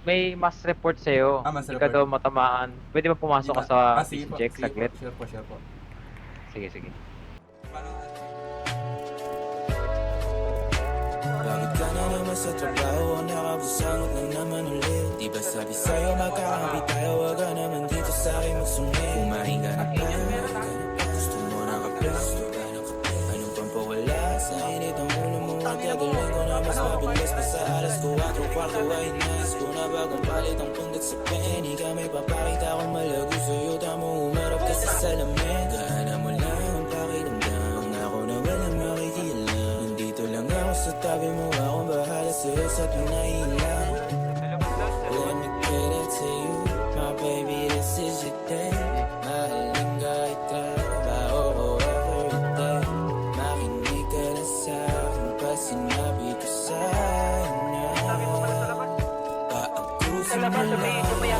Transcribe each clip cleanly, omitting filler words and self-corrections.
May mass report sa'yo. Mas Hindi ka report. daw matamaan. Pwede ba Di pumasok ba? ka sa Sige PC po, check sige po. saglit? Sure po, sure po. Sige, sige. Bakit ka na naman sa trabaho? Nakabusangot na naman ulit. Di ba sabi sa'yo magkakabi tayo? Wag ka naman dito sa'kin magsungit. Kumain ka na pa. Gusto mo na kape? Anong pampawala sa init ang ulo mo? At gagawin ko na mas mabilis pa sa alas ko. 4 kwarto ay nais ko na bagong palit ang pundak sa pen. Ika may papakita kong malago sa'yo. Tamo umarap ka sa salamin. Gana mo lang ang pakiramdam. Pangako na walang makikialam. Nandito lang ako sa tabi mo. Akong bahala sa'yo sa tunayin lang. Let me get it to you, my baby, this is your day. Mahalin kahit trabaho o everyday. Makinig ka na sa'kin pa sinabi ko sa'yo na. Paakusin mo lang na mabay.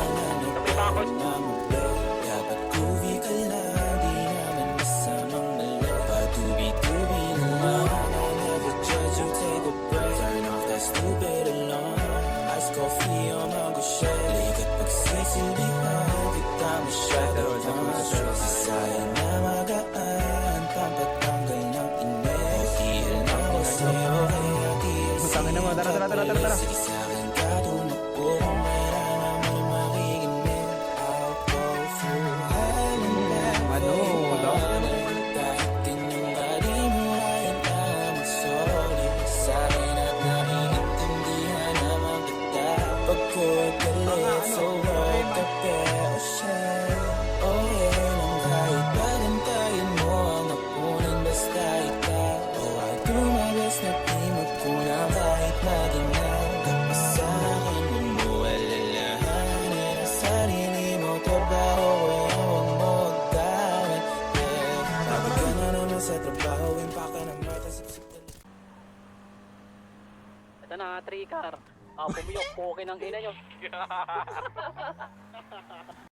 Dapat groovy ka lang, di naman masamang malay. Patubi-tubi naman, I never judge you, take a break. Turn off that stupid alarm. Ice coffee on mango shake. Ligat pagsisilbihan, kita masyado ang stress. Sayang na magaan, pampatanggal ng init. Ihal na ko sa'yo, kaya tiyal sa'yo. Tara. Sige sa'kin ka tumakbo, kung meron naman makikinig. I'll go through hell and back. Kahit ganyang ka, di mo kayang mag-sorry sa'kin at naiintindihan naman kita. Pagod galit, so huwag ka pero siya. Okay lang kahit pagantayin mo ang napunan basta ikaw. Oh, I do my best na di magkulang kahit maginaw ka pa sa'kin. Huwag mo alalahanin ang sarili mo. Trabaho ko yan, huwag mo agawin. Sabi ka na naman sa trabaho, impact ka na matasipsip ka na. Ito na, 3 car. Pumiyok, poke ng ina nyo.